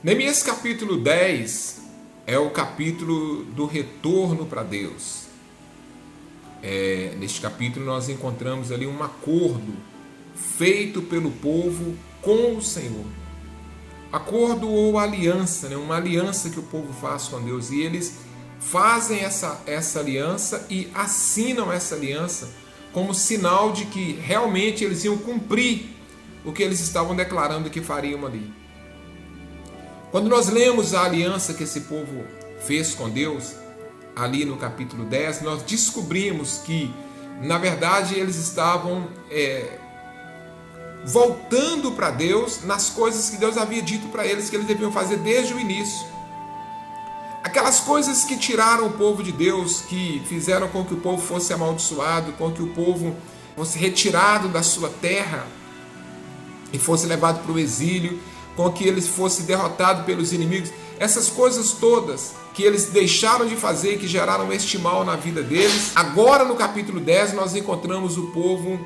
Neemias capítulo 10 é o capítulo do retorno para Deus. Neste capítulo nós encontramos ali um acordo feito pelo povo com o Senhor. Acordo ou aliança, uma aliança que o povo faz com Deus. E eles fazem essa aliança e assinam essa aliança como sinal de que realmente eles iam cumprir o que eles estavam declarando que fariam ali. Quando nós lemos a aliança que esse povo fez com Deus, ali no capítulo 10, nós descobrimos que, na verdade, eles estavam voltando para Deus nas coisas que Deus havia dito para eles que eles deviam fazer desde o início. Aquelas coisas que tiraram o povo de Deus, que fizeram com que o povo fosse amaldiçoado, com que o povo fosse retirado da sua terra e fosse levado para o exílio, com que eles fossem derrotados pelos inimigos. Essas coisas todas que eles deixaram de fazer e que geraram este mal na vida deles. Agora no capítulo 10 nós encontramos o povo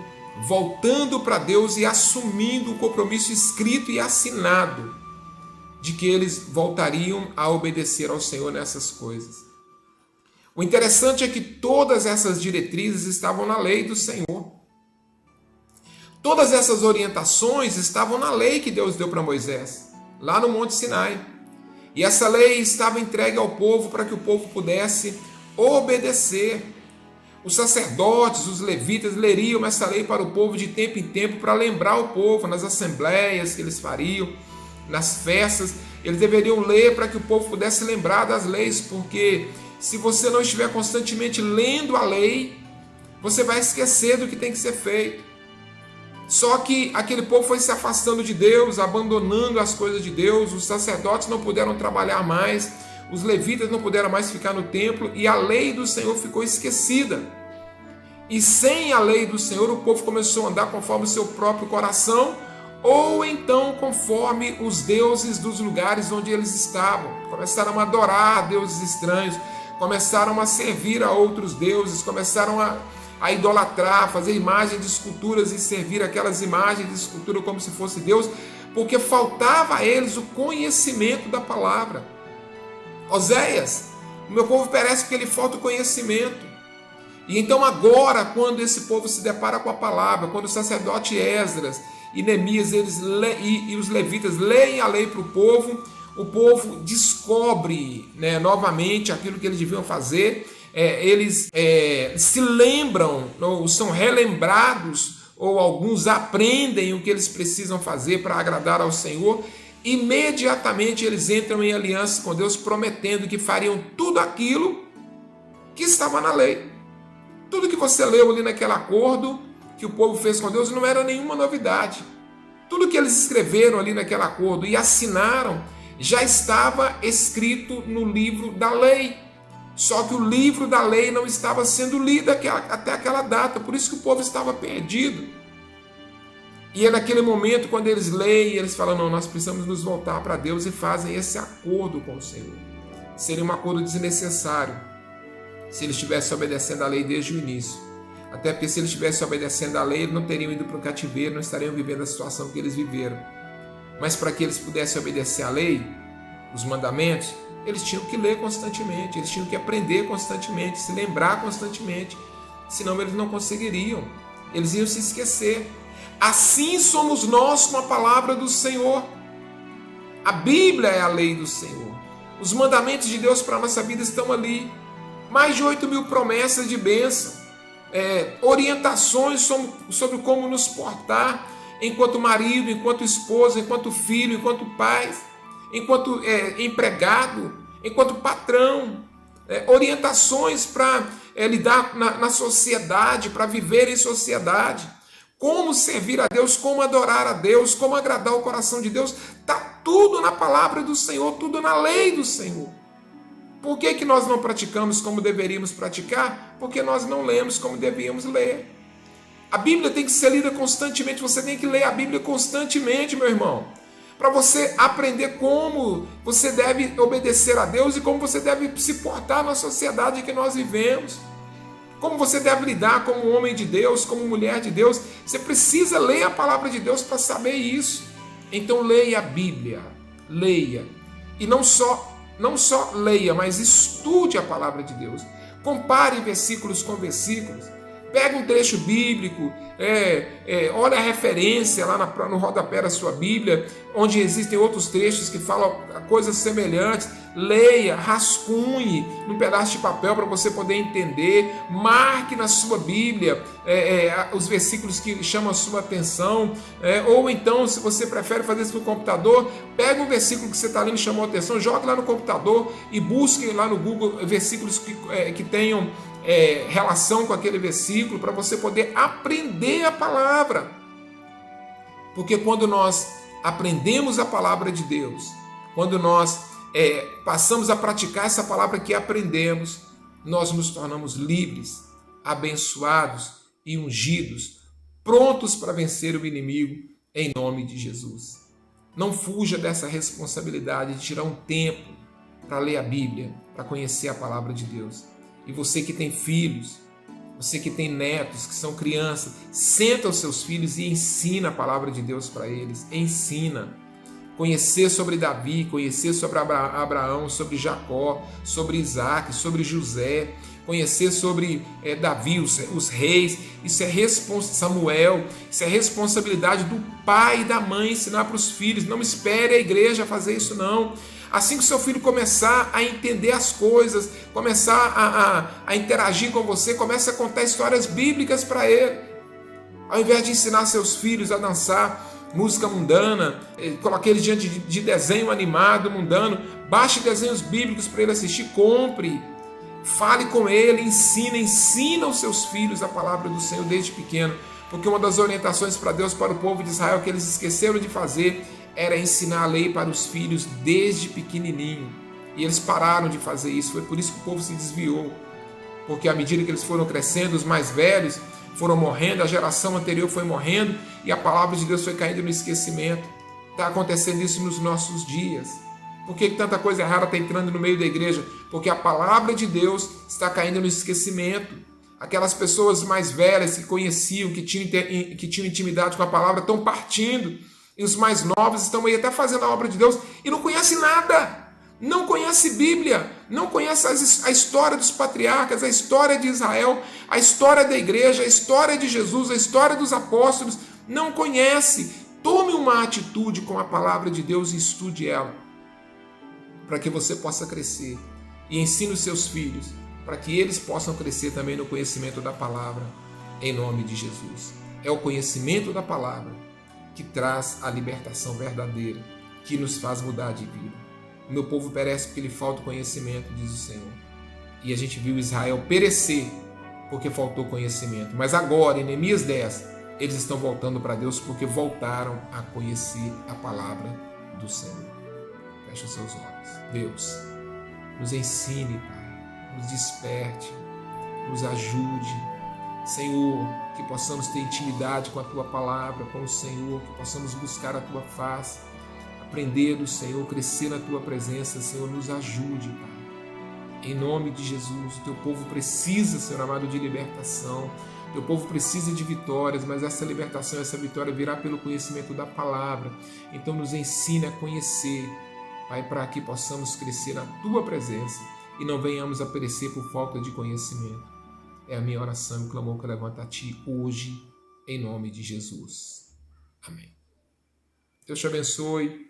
voltando para Deus e assumindo o compromisso escrito e assinado de que eles voltariam a obedecer ao Senhor nessas coisas. O interessante é que todas essas diretrizes estavam na lei do Senhor. Todas essas orientações estavam na lei que Deus deu para Moisés, lá no Monte Sinai. E essa lei estava entregue ao povo para que o povo pudesse obedecer. Os sacerdotes, os levitas, leriam essa lei para o povo de tempo em tempo para lembrar o povo nas assembleias que eles fariam, nas festas. Eles deveriam ler para que o povo pudesse lembrar das leis, porque se você não estiver constantemente lendo a lei, você vai esquecer do que tem que ser feito. Só que aquele povo foi se afastando de Deus, abandonando as coisas de Deus. Os sacerdotes não puderam trabalhar mais, os levitas não puderam mais ficar no templo e a lei do Senhor ficou esquecida. E sem a lei do Senhor, o povo começou a andar conforme o seu próprio coração, ou então conforme os deuses dos lugares onde eles estavam. Começaram a adorar deuses estranhos, começaram a servir a outros deuses, começaram a idolatrar, fazer imagens de esculturas e servir aquelas imagens de escultura como se fosse Deus, porque faltava a eles o conhecimento da palavra. Oséias, o meu povo perece porque lhe falta o conhecimento. E então agora, quando esse povo se depara com a palavra, quando o sacerdote Esdras e Neemias e os levitas leem a lei para o povo descobre novamente aquilo que eles deviam fazer. Eles se lembram, ou são relembrados, ou alguns aprendem o que eles precisam fazer para agradar ao Senhor. Imediatamente eles entram em aliança com Deus, prometendo que fariam tudo aquilo que estava na lei. Tudo que você leu ali naquele acordo que o povo fez com Deus não era nenhuma novidade. Tudo que eles escreveram ali naquele acordo e assinaram já estava escrito no livro da lei. Só que o livro da lei não estava sendo lido até aquela data, por isso que o povo estava perdido. E é naquele momento, quando eles leem, eles falam, não, nós precisamos nos voltar para Deus e fazem esse acordo com o Senhor. Seria um acordo desnecessário se eles estivessem obedecendo a lei desde o início. Até porque se eles estivessem obedecendo a lei, eles não teriam ido para o cativeiro, não estariam vivendo a situação que eles viveram. Mas para que eles pudessem obedecer a lei, os mandamentos, eles tinham que ler constantemente, eles tinham que aprender constantemente, se lembrar constantemente, senão eles não conseguiriam, eles iam se esquecer. Assim somos nós com a palavra do Senhor. A Bíblia é a lei do Senhor. Os mandamentos de Deus para a nossa vida estão ali. Mais de 8.000 promessas de bênção, orientações sobre como nos portar enquanto marido, enquanto esposa, enquanto filho, enquanto pai, enquanto empregado, enquanto patrão, orientações para lidar na sociedade, para viver em sociedade, como servir a Deus, como adorar a Deus, como agradar o coração de Deus, está tudo na palavra do Senhor, tudo na lei do Senhor. Por que nós não praticamos como deveríamos praticar? Porque nós não lemos como devíamos ler. A Bíblia tem que ser lida constantemente, você tem que ler a Bíblia constantemente, meu irmão, para você aprender como você deve obedecer a Deus e como você deve se portar na sociedade que nós vivemos, como você deve lidar como homem de Deus, como mulher de Deus. Você precisa ler a palavra de Deus para saber isso. Então leia a Bíblia, leia. E não só leia, mas estude a palavra de Deus. Compare versículos com versículos. Pega um trecho bíblico, olha a referência lá no rodapé da sua Bíblia, onde existem outros trechos que falam coisas semelhantes. Leia, rascunhe num pedaço de papel para você poder entender. Marque na sua Bíblia os versículos que chamam a sua atenção. Ou então, se você prefere fazer isso no computador, pega um versículo que você está lendo e chamou a atenção, jogue lá no computador e busque lá no Google versículos que tenham relação com aquele versículo, para você poder aprender a palavra. Porque quando nós aprendemos a palavra de Deus, quando nós passamos a praticar essa palavra que aprendemos, nós nos tornamos livres, abençoados e ungidos, prontos para vencer o inimigo em nome de Jesus. Não fuja dessa responsabilidade de tirar um tempo para ler a Bíblia, para conhecer a palavra de Deus. E você que tem filhos, você que tem netos, que são crianças, senta os seus filhos e ensina a palavra de Deus para eles. Ensina. Conhecer sobre Davi, conhecer sobre Abraão, sobre Jacó, sobre Isaac, sobre José, conhecer sobre Davi, os reis. Isso é Samuel, isso é responsabilidade do pai e da mãe ensinar para os filhos. Não espere a igreja fazer isso, não. Assim que seu filho começar a entender as coisas, começar a interagir com você, comece a contar histórias bíblicas para ele. Ao invés de ensinar seus filhos a dançar música mundana, coloque eles diante de desenho animado, mundano, baixe desenhos bíblicos para ele assistir, compre, fale com ele, ensina os seus filhos a palavra do Senhor desde pequeno, porque uma das orientações para Deus, para o povo de Israel, que eles esqueceram de fazer, era ensinar a lei para os filhos desde pequenininho. E eles pararam de fazer isso. Foi por isso que o povo se desviou. Porque à medida que eles foram crescendo, os mais velhos foram morrendo, a geração anterior foi morrendo e a palavra de Deus foi caindo no esquecimento. Está acontecendo isso nos nossos dias. Por que tanta coisa errada está entrando no meio da igreja? Porque a palavra de Deus está caindo no esquecimento. Aquelas pessoas mais velhas que conheciam, que tinham intimidade com a palavra, estão partindo. E os mais novos estão aí até fazendo a obra de Deus e não conhecem nada. Não conhece Bíblia, não conhece a história dos patriarcas, a história de Israel, a história da igreja, a história de Jesus, a história dos apóstolos. Não conhece. Tome uma atitude com a palavra de Deus e estude ela, para que você possa crescer. E ensine os seus filhos, para que eles possam crescer também no conhecimento da palavra, em nome de Jesus. É o conhecimento da palavra que traz a libertação verdadeira, que nos faz mudar de vida. O meu povo perece porque lhe falta conhecimento, diz o Senhor. E a gente viu Israel perecer porque faltou conhecimento. Mas agora, em Neemias 10, eles estão voltando para Deus porque voltaram a conhecer a palavra do Senhor. Feche os seus olhos. Deus, nos ensine, Pai, nos desperte, nos ajude. Senhor, que possamos ter intimidade com a Tua palavra, com o Senhor, que possamos buscar a Tua face, aprender do Senhor, crescer na Tua presença. Senhor, nos ajude, Pai. Em nome de Jesus, o Teu povo precisa, Senhor amado, de libertação. O Teu povo precisa de vitórias, mas essa libertação, essa vitória virá pelo conhecimento da palavra. Então nos ensine a conhecer, Pai, para que possamos crescer na Tua presença e não venhamos a perecer por falta de conhecimento. É a minha oração e clamor que eu levanto a Ti hoje, em nome de Jesus. Amém. Deus te abençoe.